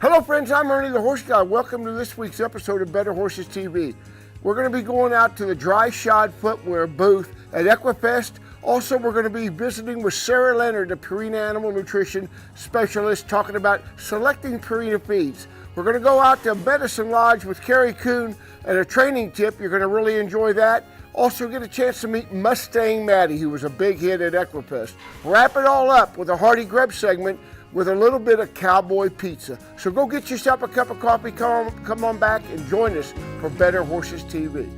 Hello friends, I'm Ernie the Horse Guy. Welcome to this week's episode of Better Horses TV. We're going to be going out to the Dryshod footwear booth at Equifest. Also, we're going to be visiting with Sarah Leonard, the Purina Animal Nutrition specialist, talking about selecting Purina feeds. We're going to go out to Medicine Lodge with Kerry Kuhn and a training tip. You're going to really enjoy that. Also get a chance to meet Mustang Maddy, who was a big hit at Equifest. Wrap it all up with a hearty grub segment with a little bit of cowboy pizza. So go get yourself a cup of coffee, come on back and join us for Better Horses TV.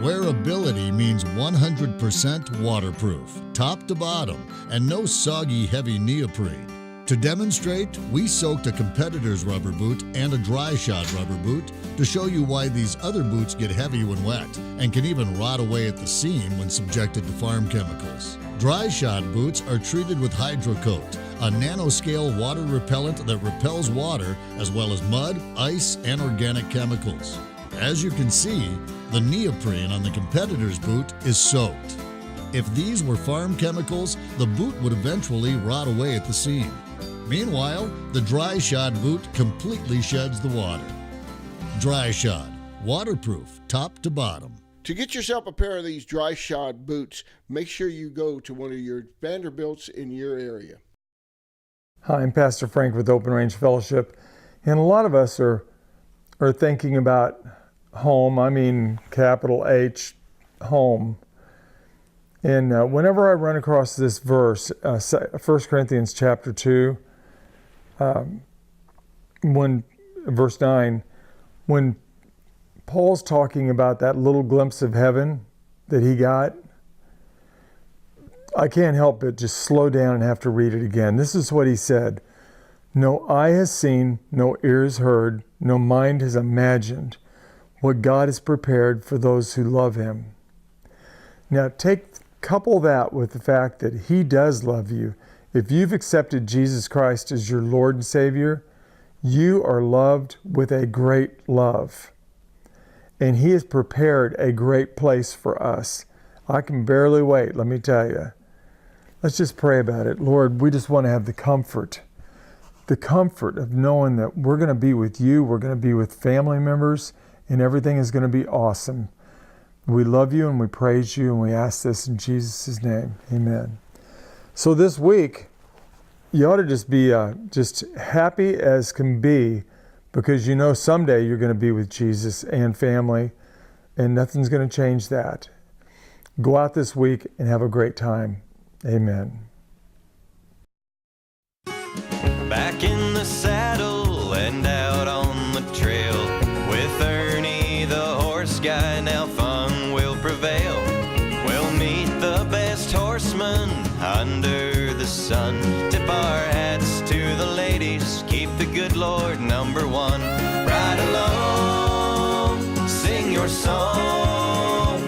Wearability means 100% waterproof, top to bottom, and no soggy, heavy neoprene. To demonstrate, we soaked a competitor's rubber boot and a Dryshod rubber boot to show you why these other boots get heavy when wet and can even rot away at the seam when subjected to farm chemicals. Dryshod boots are treated with HydroCoat, a nanoscale water repellent that repels water as well as mud, ice, and organic chemicals. As you can see, the neoprene on the competitor's boot is soaked. If these were farm chemicals, the boot would eventually rot away at the seam. Meanwhile, the Dryshod boot completely sheds the water. Dryshod, waterproof, top to bottom. To get yourself a pair of these Dryshod boots, make sure you go to one of your Vanderbilts in your area. Hi, I'm Pastor Frank with Open Range Fellowship, and a lot of us are thinking about home. I mean, capital H, home. And whenever I run across this verse, 1 Corinthians chapter 2, verse 9, when Paul's talking about that little glimpse of heaven that he got, I can't help but just slow down and have to read it again. This is what he said. No eye has seen, no ear has heard, no mind has imagined what God has prepared for those who love him. Now couple that with the fact that he does love you. If you've accepted Jesus Christ as your Lord and Savior, you are loved with a great love. And he has prepared a great place for us. I can barely wait, let me tell you. Let's just pray about it. Lord, we just want to have the comfort of knowing that we're going to be with you, we're going to be with family members, and everything is going to be awesome. We love you and we praise you and we ask this in Jesus' name. Amen. So this week, you ought to just be just happy as can be, because you know someday you're going to be with Jesus and family, and nothing's going to change that. Go out this week and have a great time. Amen. Back in the saddle and out on the trail with Ernie the horse guy, now fun will prevail. We'll meet the best horsemen under the sun. Tip our hats to the ladies, keep the good Lord number one. Ride along, sing your song,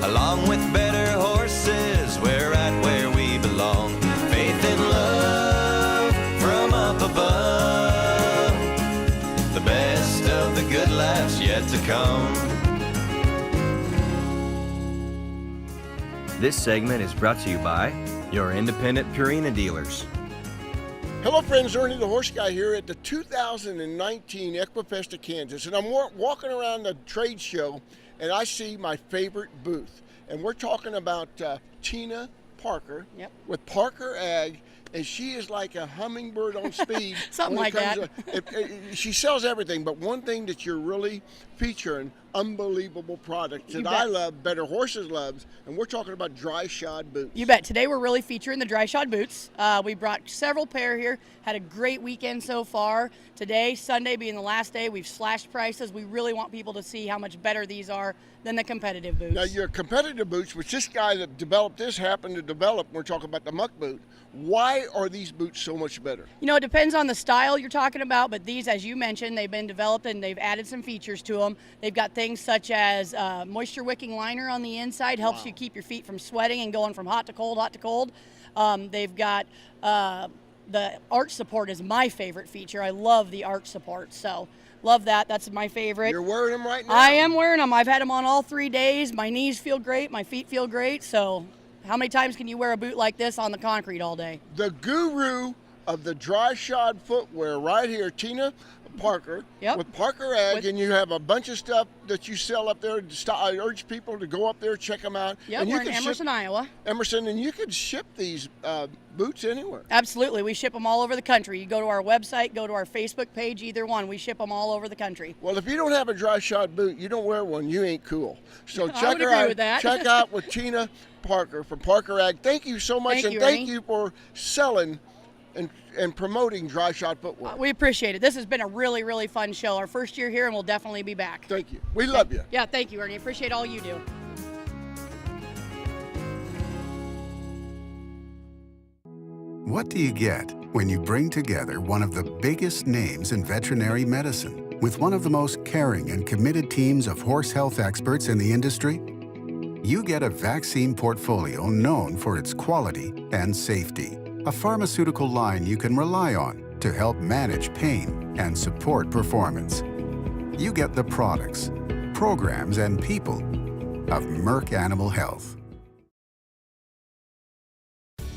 along with better horses, we're right where we belong. Faith and love from up above, the best of the good life's yet to come. This segment is brought to you by your independent Purina dealers. Hello friends, Ernie the Horse Guy here at the 2019 Equifest of Kansas, and I'm walking around the trade show and I see my favorite booth, and we're talking about Tina Parker. Yep. With Parker Ag, and she is like a hummingbird on speed. Something like that. She sells everything, but one thing that you're really featuring, unbelievable products that I love, Better Horses loves, and we're talking about Dryshod boots. You bet. Today we're really featuring the Dryshod boots. We brought several pair here, had a great weekend so far. Today, Sunday being the last day, we've slashed prices. We really want people to see how much better these are than the competitive boots. Now your competitive boots, which this guy that developed this happened to develop, we're talking about the muck boot. Why are these boots so much better? You know, it depends on the style you're talking about, but these, as you mentioned, they've been developed and they've added some features to them. They've got things such as moisture wicking liner on the inside, helps you keep your feet from sweating and going from hot to cold, hot to cold. They've got the arch support is my favorite feature. I love the arch support, so love that. That's my favorite. You're wearing them right now? I am wearing them. I've had them on all 3 days. My knees feel great. My feet feel great, so How many times can you wear a boot like this on the concrete all day? The guru of the Dryshod footwear right here, Tina Parker, Yep. with Parker Ag, and you have a bunch of stuff that you sell up there. I urge people to go up there, check them out. Yep, and we're in Emerson, Iowa. Emerson, and you can ship these boots anywhere. Absolutely. We ship them all over the country. You go to our website, go to our Facebook page, either one. We ship them all over the country. Well, if you don't have a Dryshod boot, you don't wear one, you ain't cool. So I check would her agree out. with that. Check out with Tina Parker from Parker Ag. Thank you so much, Thank you, thank Ernie. you for selling and promoting Dryshod footwear. We appreciate it. This has been a really, really fun show. Our first year here, and we'll definitely be back. Thank you. We love you. Yeah, thank you, Ernie. Appreciate all you do. What do you get when you bring together one of the biggest names in veterinary medicine with one of the most caring and committed teams of horse health experts in the industry? You get a vaccine portfolio known for its quality and safety, a pharmaceutical line you can rely on to help manage pain and support performance. You get the products, programs, and people of Merck Animal Health.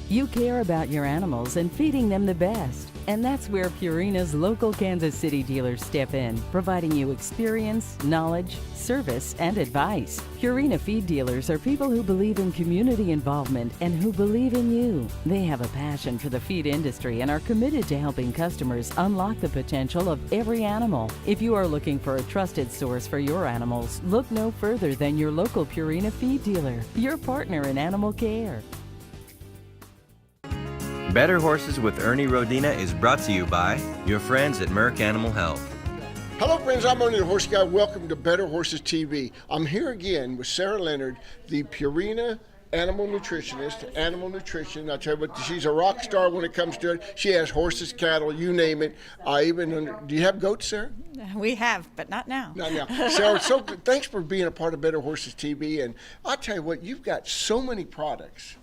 You care about your animals and feeding them the best. And that's where Purina's local Kansas City dealers step in, providing you experience, knowledge, service, and advice. Purina feed dealers are people who believe in community involvement and who believe in you. They have a passion for the feed industry and are committed to helping customers unlock the potential of every animal. If you are looking for a trusted source for your animals, look no further than your local Purina feed dealer, your partner in animal care. Better Horses with Ernie Rodina is brought to you by your friends at Merck Animal Health. Hello, friends. I'm Ernie the Horse Guy. Welcome to Better Horses TV. I'm here again with Sarah Leonard, the Purina Animal Nutritionist, Animal Nutrition. I tell you what, she's a rock star when it comes to it. She has horses, cattle, you name it. Do you have goats, Sarah? We have, but not now. Not now. Sarah, so thanks for being a part of Better Horses TV. And I'll tell you what, you've got so many products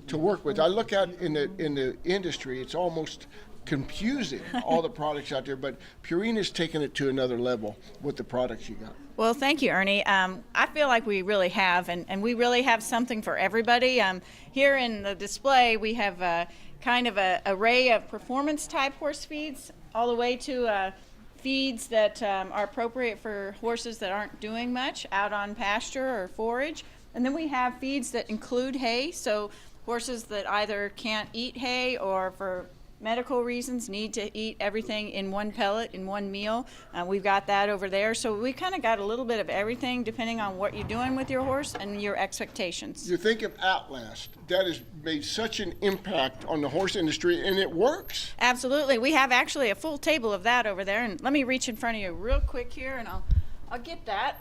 to work with. I look out in the industry, it's almost confusing, all the products out there, but Purina's taken it to another level with the products you got. Well, thank you, Ernie. I feel like we really have, and we really have something for everybody. Here in the display, we have kind of an array of performance-type horse feeds, all the way to feeds that are appropriate for horses that aren't doing much out on pasture or forage. And then we have feeds that include hay, so horses that either can't eat hay or for medical reasons need to eat everything in one pellet, in one meal. We've got that over there. So we kind of got a little bit of everything depending on what you're doing with your horse and your expectations. You think of Outlast. That has made such an impact on the horse industry, and it works. Absolutely. We have actually a full table of that over there. And let me reach in front of you real quick here, and I'll get that.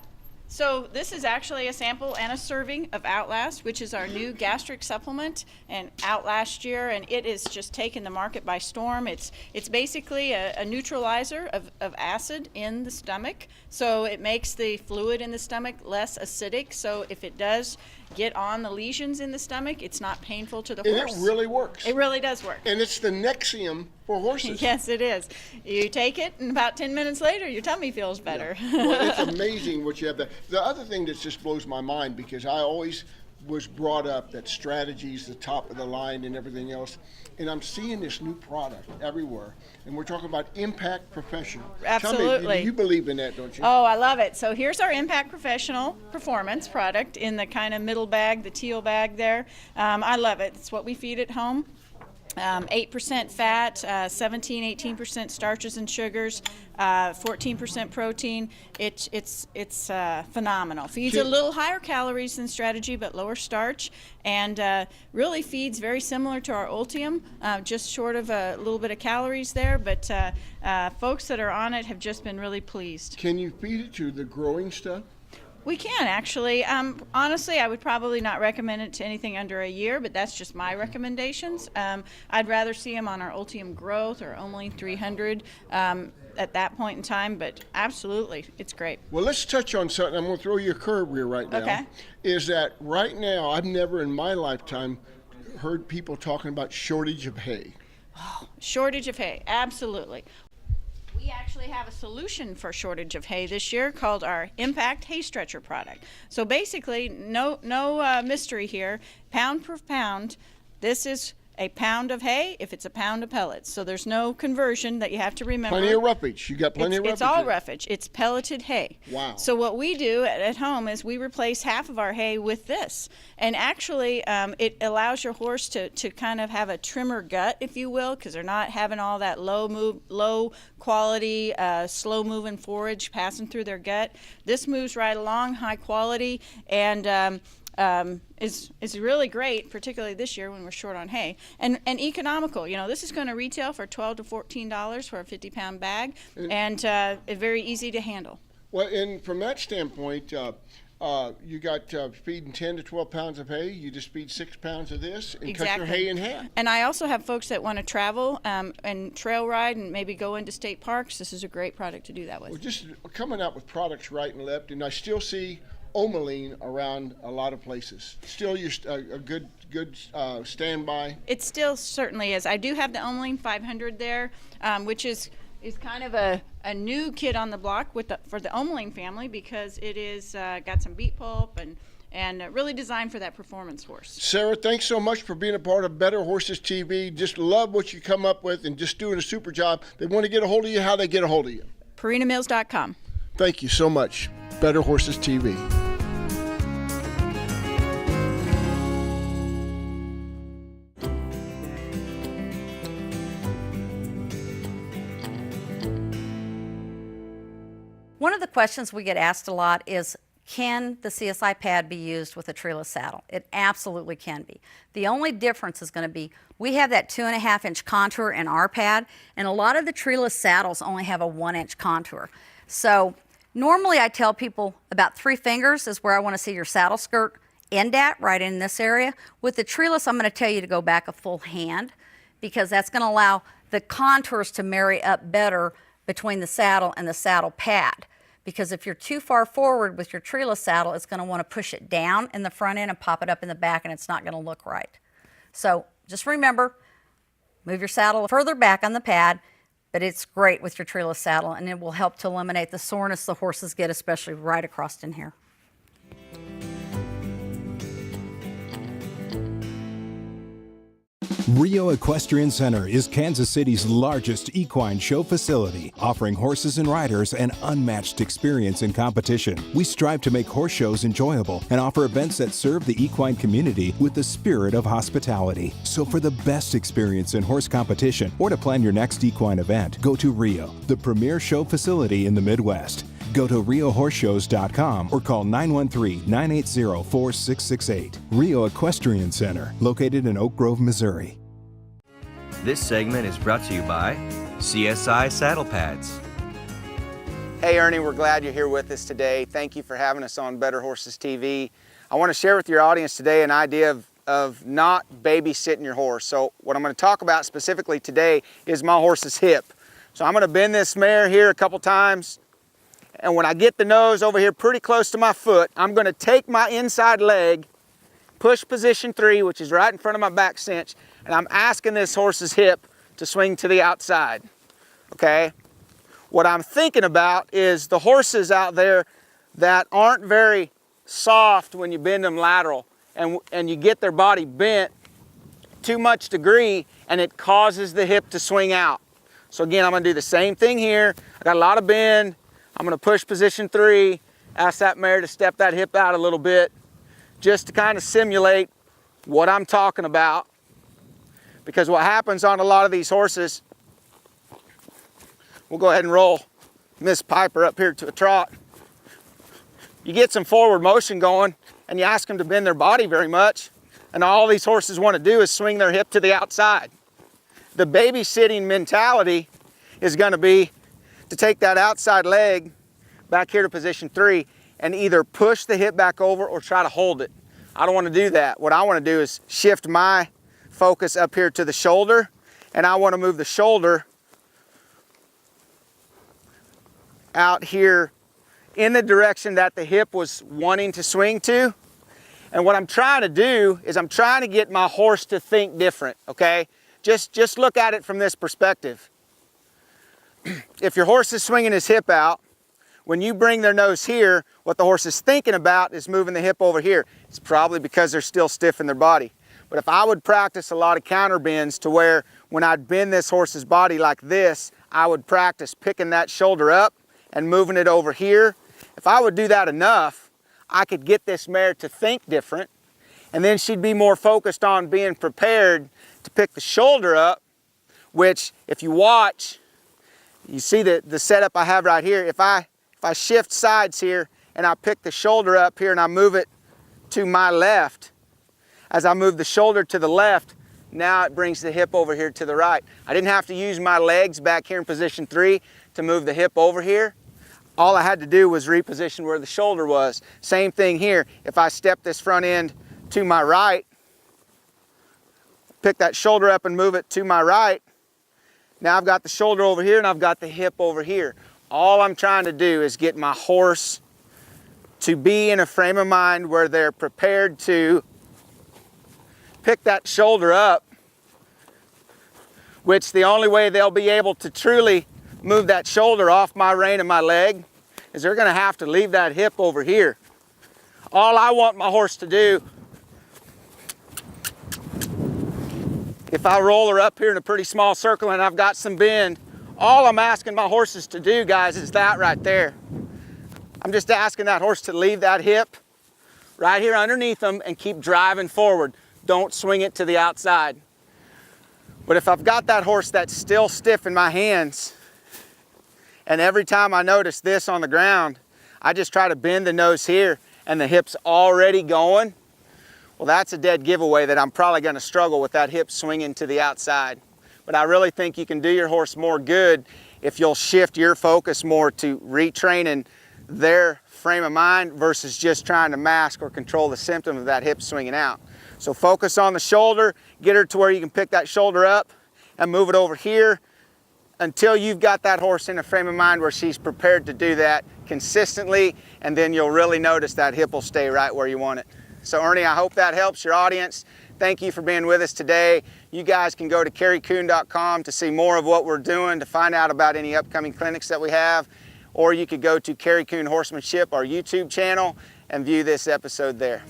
So this is actually a sample and a serving of Outlast, which is our new gastric supplement, and out last year, and it is just taken the market by storm. It's basically a neutralizer of acid in the stomach, so it makes the fluid in the stomach less acidic, so if it does get on the lesions in the stomach, it's not painful to the horse. And it really works. It really does work. And it's the Nexium for horses. Yes, it is. You take it, and about 10 minutes later, your tummy feels better. Yeah. Well, it's amazing what you have there. The other thing that just blows my mind, because I always was brought up that strategy's the top of the line and everything else, and I'm seeing this new product everywhere, and we're talking about Impact Professional. Absolutely. Tell me, you believe in that, don't you? Oh, I love it. So here's our Impact Professional Performance product in the kind of middle bag, the teal bag there. I love it. It's what we feed at home. 8% fat, 17-18% starches and sugars, 14% protein. It's phenomenal. Feeds a little higher calories than Strategy, but lower starch, and really feeds very similar to our Ultium, just short of a little bit of calories there. But folks that are on it have just been really pleased. Can you feed it to the growing stuff? We can actually. Honestly, I would probably not recommend it to anything under a year, but that's just my recommendations. I'd rather see them on our Ultium Growth or only 300 at that point in time, but absolutely, it's great. Well, let's touch on something. I'm going to throw you a curve here right now. Okay. Is that right now, I've never in my lifetime heard people talking about shortage of hay. Oh, shortage of hay, absolutely. We We actually have a solution for shortage of hay this year called our Impact Hay Stretcher product. So basically, no mystery here. Pound per pound, this is a pound of hay if it's a pound of pellets. So there's no conversion that you have to remember. Plenty of roughage. You got plenty of roughage. It's all here. roughage. It's pelleted hay. Wow. So what we do at home is we replace half of our hay with this. And actually, it allows your horse to kind of have a trimmer gut, if you will, because they're not having all that low quality, slow moving forage passing through their gut. This moves right along, high quality, and is really great, particularly this year when we're short on hay, and economical. You know, this is going to retail for $12 to $14 for a 50-pound bag, and very easy to handle. Well, and from that standpoint, you got feeding 10 to 12 pounds of hay. You just feed 6 pounds of this and cut your hay in half. And I also have folks that want to travel and trail ride and maybe go into state parks. This is a great product to do that with. We're just coming out with products right and left, and I still see Omeline around a lot of places. Still a good standby. It still certainly is. I do have the Omeline 500 there, which is kind of a new kid on the block for the Omeline family, because it is got some beet pulp and really designed for that performance horse. Sarah, thanks so much for being a part of Better Horses TV. Just love what you come up with and just doing a super job. They want to get a hold of you. How they get a hold of you? PurinaMills.com. Thank you so much. Better Horses TV. One of the questions we get asked a lot is, can the CSI pad be used with a treeless saddle? It absolutely can be. The only difference is going to be, we have that 2.5-inch contour in our pad, and a lot of the treeless saddles only have a 1-inch contour. So normally I tell people about 3 fingers is where I want to see your saddle skirt end at, right in this area. With the treeless, I'm going to tell you to go back a full hand, because that's going to allow the contours to marry up better between the saddle and the saddle pad. Because if you're too far forward with your treeless saddle, it's going to want to push it down in the front end and pop it up in the back, and it's not going to look right. So just remember, move your saddle further back on the pad, but it's great with your treeless saddle, and it will help to eliminate the soreness the horses get, especially right across in here. Rio Equestrian Center is Kansas City's largest equine show facility, offering horses and riders an unmatched experience in competition. We strive to make horse shows enjoyable and offer events that serve the equine community with the spirit of hospitality. So for the best experience in horse competition or to plan your next equine event, go to Rio, the premier show facility in the Midwest. Go to RioHorseShows.com or call 913-980-4668. Rio Equestrian Center, located in Oak Grove, Missouri. This segment is brought to you by CSI Saddle Pads. Hey Ernie, we're glad you're here with us today. Thank you for having us on Better Horses TV. I want to share with your audience today an idea of not babysitting your horse. So what I'm going to talk about specifically today is my horse's hip. So I'm going to bend this mare here a couple times. And when I get the nose over here pretty close to my foot, I'm going to take my inside leg, push position 3, which is right in front of my back cinch, and I'm asking this horse's hip to swing to the outside, okay? What I'm thinking about is the horses out there that aren't very soft when you bend them lateral, and you get their body bent too much degree, and it causes the hip to swing out. So again, I'm going to do the same thing here. I got a lot of bend. I'm going to push position 3, ask that mare to step that hip out a little bit, just to kind of simulate what I'm talking about. Because what happens on a lot of these horses, we'll go ahead and roll Miss Piper up here to a trot. You get some forward motion going, and you ask them to bend their body very much, and all these horses want to do is swing their hip to the outside. The babysitting mentality is going to be to take that outside leg back here to position 3 and either push the hip back over or try to hold it. I don't want to do that. What I want to do is shift my focus up here to the shoulder, and I want to move the shoulder out here in the direction that the hip was wanting to swing to. And what I'm trying to do is I'm trying to get my horse to think different, okay? Just look at it from this perspective. if your horse is swinging his hip out, when you bring their nose here, what the horse is thinking about is moving the hip over here. It's probably because they're still stiff in their body. But if I would practice a lot of counter bends to where when I'd bend this horse's body like this, I would practice picking that shoulder up and moving it over here. If I would do that enough, I could get this mare to think different, and then she'd be more focused on being prepared to pick the shoulder up, which if you watch, you see the setup I have right here. If I shift sides here and I pick the shoulder up here and I move it to my left, as I move the shoulder to the left, now it brings the hip over here to the right. I didn't have to use my legs back here in position 3 to move the hip over here. All I had to do was reposition where the shoulder was. Same thing here. If I step this front end to my right, pick that shoulder up and move it to my right, now I've got the shoulder over here and I've got the hip over here. All I'm trying to do is get my horse to be in a frame of mind where they're prepared to pick that shoulder up, which the only way they'll be able to truly move that shoulder off my rein and my leg is they're gonna have to leave that hip over here. All I want my horse to do, if I roll her up here in a pretty small circle and I've got some bend, all I'm asking my horses to do, guys, is that right there. I'm just asking that horse to leave that hip right here underneath them and keep driving forward. Don't swing it to the outside. But if I've got that horse that's still stiff in my hands, and every time I notice this on the ground, I just try to bend the nose here and the hip's already going, well, that's a dead giveaway that I'm probably gonna struggle with that hip swinging to the outside. But I really think you can do your horse more good if you'll shift your focus more to retraining their frame of mind versus just trying to mask or control the symptom of that hip swinging out. So focus on the shoulder, get her to where you can pick that shoulder up and move it over here until you've got that horse in a frame of mind where she's prepared to do that consistently, and then you'll really notice that hip will stay right where you want it. So Ernie, I hope that helps your audience. Thank you for being with us today. You guys can go to kerrykuhn.com to see more of what we're doing, to find out about any upcoming clinics that we have, or you could go to Kerry Kuhn Horsemanship, our YouTube channel, and view this episode there.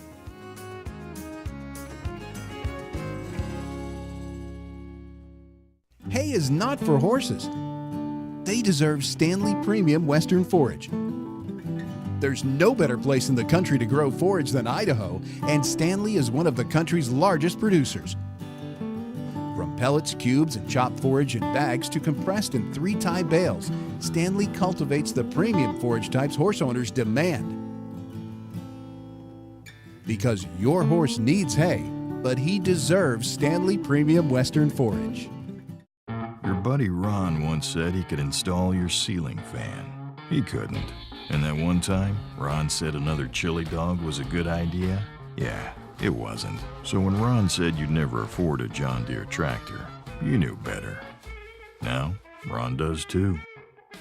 Hay is not for horses. They deserve Stanley Premium Western Forage. There's no better place in the country to grow forage than Idaho, and Stanley is one of the country's largest producers. From pellets, cubes, and chopped forage in bags to compressed in 3-tie bales, Stanley cultivates the premium forage types horse owners demand. Because your horse needs hay, but he deserves Stanley Premium Western Forage. Your buddy Ron once said he could install your ceiling fan. He couldn't. And that one time, Ron said another chili dog was a good idea? Yeah, it wasn't. So when Ron said you'd never afford a John Deere tractor, you knew better. Now, Ron does too.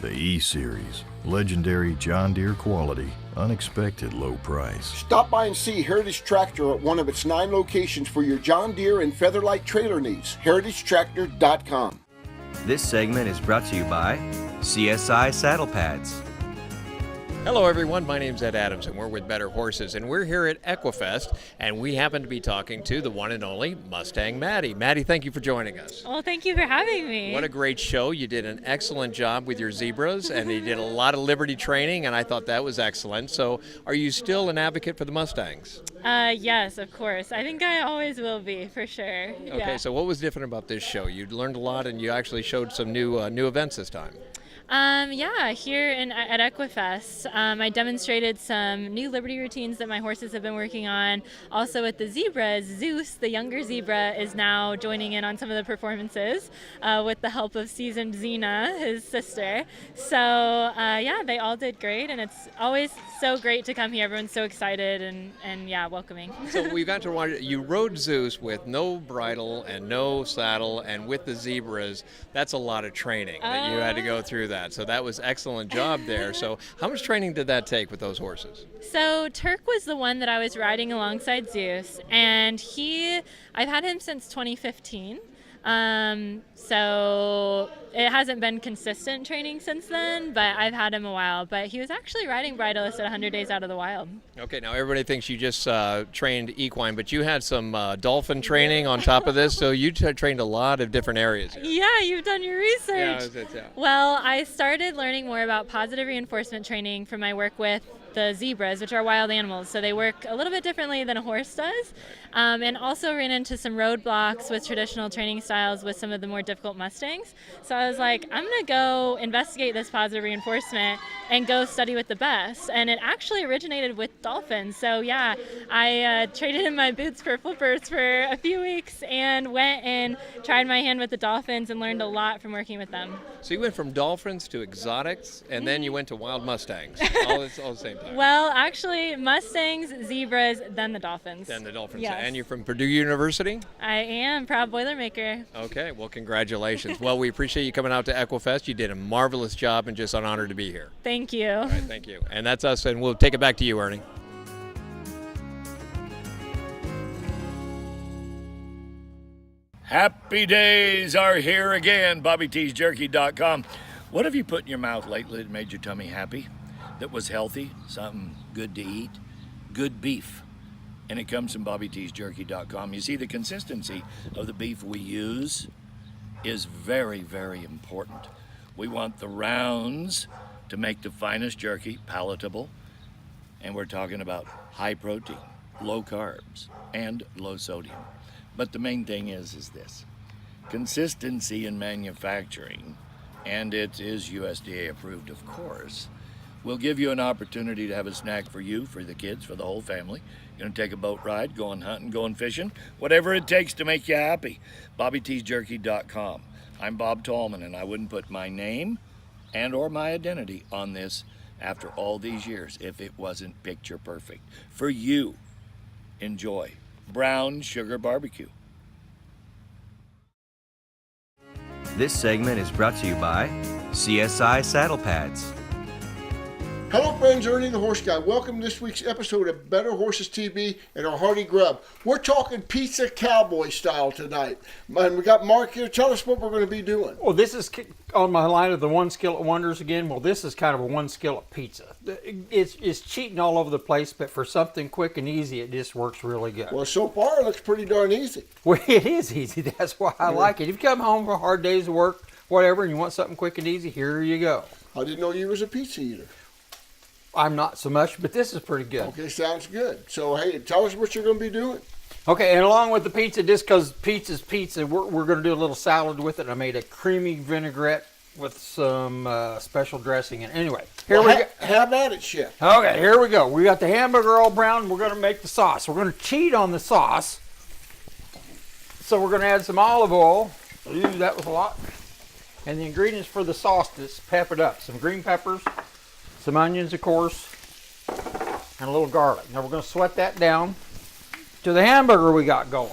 The E-Series, legendary John Deere quality, unexpected low price. Stop by and see Heritage Tractor at one of its 9 locations for your John Deere and Featherlight trailer needs. heritagetractor.com. This segment is brought to you by CSI Saddle Pads. Hello everyone, my name's Ed Adams and we're with Better Horses, and we're here at Equifest, and we happen to be talking to the one and only Mustang Maddy. Maddy, thank you for joining us. Well, thank you for having me. What a great show. You did an excellent job with your zebras and you did a lot of Liberty training, and I thought that was excellent. So are you still an advocate for the Mustangs? Yes, of course. I think I always will be, for sure. Okay, Yeah. so what was different about this show? You learned a lot and you actually showed some new events this time. Yeah, here at Equifest, I demonstrated some new Liberty routines that my horses have been working on. Also with the zebras, Zeus, the younger zebra, is now joining in on some of the performances with the help of seasoned Xena, his sister. So yeah, they all did great, and it's always so great to come here. Everyone's so excited and yeah, welcoming. So we got to watch, you rode Zeus with no bridle and no saddle, and with the zebras, that's a lot of training that you had to go through that. So that was excellent job there. So how much training did that take with those horses? So Turk was the one that I was riding alongside Zeus, and I've had him since 2015. So it hasn't been consistent training since then, but I've had him a while. But he was actually riding bridleless at 100 days out of the wild. Okay, now everybody thinks you just trained equine, but you had some dolphin training on top of this, so you trained a lot of different areas here. Yeah, you've done your research. Yeah. Well, I started learning more about positive reinforcement training from my work with the zebras, which are wild animals, so they work a little bit differently than a horse does, and also ran into some roadblocks with traditional training styles with some of the more difficult Mustangs. So I was like, I'm going to go investigate this positive reinforcement and go study with the best, and it actually originated with dolphins. So yeah, I traded in my boots for flippers for a few weeks and went and tried my hand with the dolphins and learned a lot from working with them. So you went from dolphins to exotics, and then you went to wild Mustangs, all at the same time. Well, actually, Mustangs, zebras, then the dolphins. Then the dolphins. Yes. And you're from Purdue University? I am, proud Boilermaker. Okay, well, congratulations. Well, we appreciate you coming out to Equifest. You did a marvelous job, and just an honor to be here. Thank you. All right, thank you. And that's us, and we'll take it back to you, Ernie. Happy days are here again. BobbyTsJerky.com. What have you put in your mouth lately that made your tummy happy? That was healthy, something good to eat? Good beef. And it comes from BobbyTsJerky.com. You see, the consistency of the beef we use is very, very important. We want the rounds to make the finest jerky palatable. And we're talking about high protein, low carbs, and low sodium. But the main thing is this. Consistency in manufacturing, and it is USDA approved, of course, will give you an opportunity to have a snack for you, for the kids, for the whole family. You're gonna take a boat ride, going hunting, going fishing, whatever it takes to make you happy. BobbyTsJerky.com. I'm Bob Tallman, and I wouldn't put my name and or my identity on this after all these years if it wasn't picture perfect. For you, enjoy brown sugar barbecue. This segment is brought to you by CSI Saddle Pads. Hello friends, Ernie the Horse Guy. Welcome to this week's episode of Better Horses TV and our hearty grub. We're talking pizza cowboy style tonight. And we got Mark here. Tell us what we're going to be doing. Well, this is on my line of the one skillet wonders again. Well, this is kind of a one skillet pizza. It's cheating all over the place, but for something quick and easy, it just works really good. Well, so far it looks pretty darn easy. Well, it is easy. That's why I like it. If you come home for a hard day's work, whatever, and you want something quick and easy, here you go. I didn't know you was a pizza eater. I'm not so much, but this is pretty good. Okay, sounds good. So, hey, tell us what you're going to be doing. Okay, and along with the pizza, just because pizza's pizza, we're going to do a little salad with it. I made a creamy vinaigrette with some special dressing. And anyway, here we go. Have at it, chef. Okay, here we go. We got the hamburger all brown. We're going to make the sauce. We're going to cheat on the sauce. So we're going to add some olive oil. Ooh, that was a lot. And the ingredients for the sauce to pep it up. Some green peppers, some onions, of course, and a little garlic. Now we're going to sweat that down to the hamburger we got going.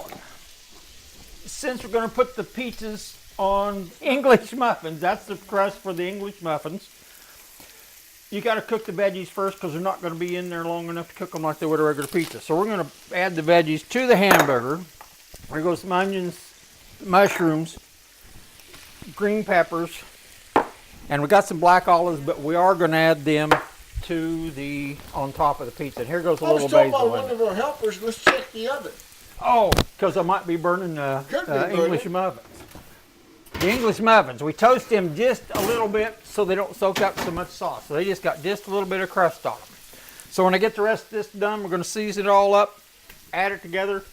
Since we're going to put the pizzas on English muffins, that's the crust for the English muffins. You got to cook the veggies first because they're not going to be in there long enough to cook them like they would a regular pizza. So we're going to add the veggies to the hamburger. There goes some onions, mushrooms, green peppers, and we got some black olives, but we are going to add them to on top of the pizza. And here goes a little basil. I was told by one of our helpers, let's check the oven. Oh, because I might be burning English muffins. The English muffins, we toast them just a little bit so they don't soak up so much sauce. So they just got just a little bit of crust on them. So when I get the rest of this done, we're going to season it all up, add it together,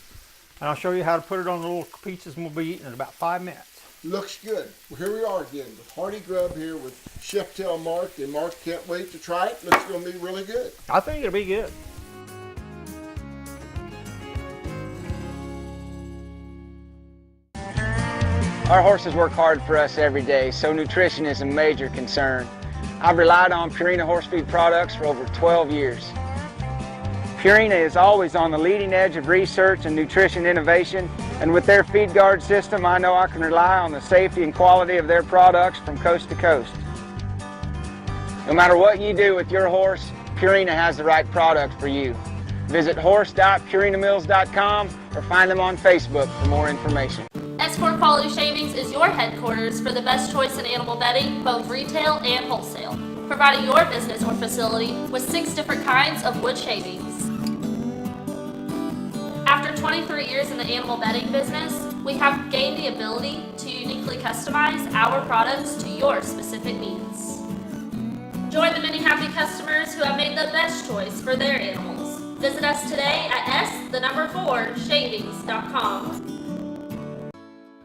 and I'll show you how to put it on the little pizzas, and we'll be eating in about 5 minutes. Looks good. Well, here we are again with Hearty Grub here with Chef Tell Mark, and Mark can't wait to try it. Looks going to be really good. I think it'll be good. Our horses work hard for us every day, so nutrition is a major concern. I've relied on Purina horse feed products for over 12 years. Purina is always on the leading edge of research and nutrition innovation, and with their feed guard system, I know I can rely on the safety and quality of their products from coast to coast. No matter what you do with your horse, Purina has the right product for you. Visit horse.purinamills.com or find them on Facebook for more information. At Export Quality Shavings is your headquarters for the best choice in animal bedding, both retail and wholesale, providing your business or facility with 6 different kinds of wood shavings. After 23 years in the animal bedding business, we have gained the ability to uniquely customize our products to your specific needs. Join the many happy customers who have made the best choice for their animals. Visit us today at s4shavings.com.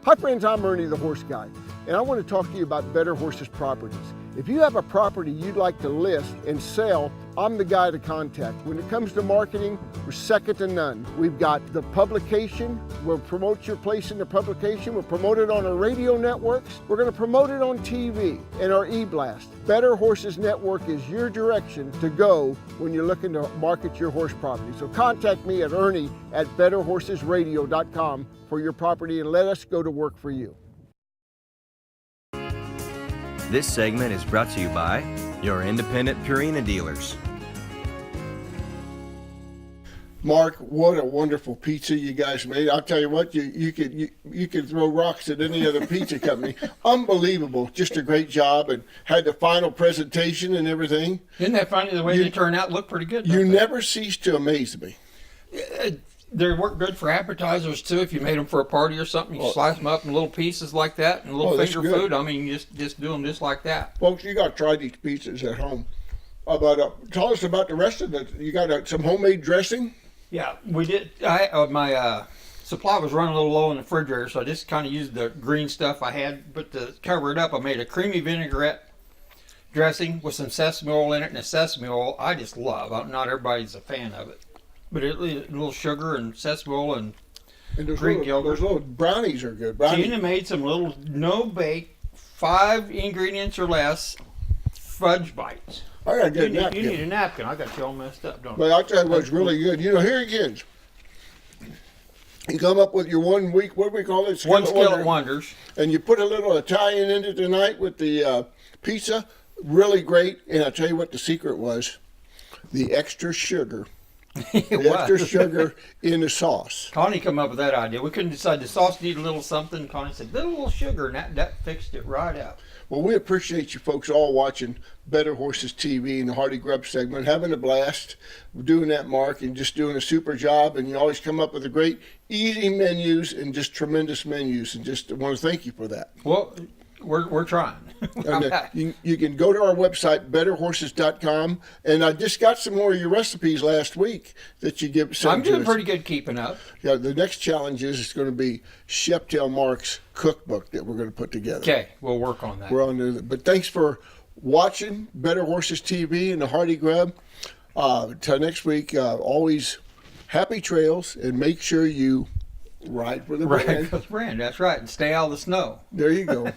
Hi friends, I'm Ernie the Horse Guy, and I want to talk to you about Better Horses properties. If you have a property you'd like to list and sell, I'm the guy to contact. When it comes to marketing, we're second to none. We've got the publication, we'll promote your place in the publication, we'll promote it on our radio networks, we're going to promote it on TV and our e-blast. Better Horses Network is your direction to go when you're looking to market your horse property. So contact me at Ernie at betterhorsesradio.com for your property and let us go to work for you. This segment is brought to you by your independent Purina dealers. Mark, what a wonderful pizza you guys made. I'll tell you what, you could throw rocks at any other pizza company. Unbelievable. Just a great job, and had the final presentation and everything. Isn't that funny? The way they turn out look pretty good. You never cease to amaze me. They work good for appetizers too. If you made them for a party or something, you slice them up in little pieces like that, and little finger food. I mean, you just do them just like that. Folks, you got to try these pizzas at home. Tell us about the rest of it. You got some homemade dressing? Yeah, we did. My supply was running a little low in the refrigerator, so I just kind of used the green stuff I had. But to cover it up, I made a creamy vinaigrette dressing with some sesame oil in it, and the sesame oil I just love. Not everybody's a fan of it. But a little sugar and sesame oil and Greek yogurt. Those little brownies are good. Tina made some little no-bake, 5 ingredients or less fudge bites. I gotta get a napkin. You need a napkin. I got you all messed up, don't But I'll tell you what's really good. You know, here it is. You come up with your 1 week, what do we call it? One skillet wonders. And you put a little Italian in it tonight with the pizza. Really great. And I'll tell you what the secret was. The extra sugar. Extra sugar in the sauce. Connie come up with that idea. We couldn't decide. The sauce needed a little something. Connie said, little sugar, and that fixed it right out. Well, we appreciate you folks all watching Better Horses TV and the Hearty Grub segment, having a blast. We're doing that, Mark, and just doing a super job. And you always come up with the great, easy menus and just tremendous menus. And just want to thank you for that. Well, we're trying. You can go to our website, betterhorses.com, and I just got some more of your recipes last week that you give. I'm doing pretty good keeping up. Yeah, the next challenge is it's going to be Chef Tail Mark's cookbook that we're going to put together. Okay, we'll work on that. We're on there, but thanks for watching Better Horses TV and the Hearty Grub. Till next week, always happy trails, and make sure you ride for the brand. Ride for the brand, that's right, and stay out of the snow. There you go.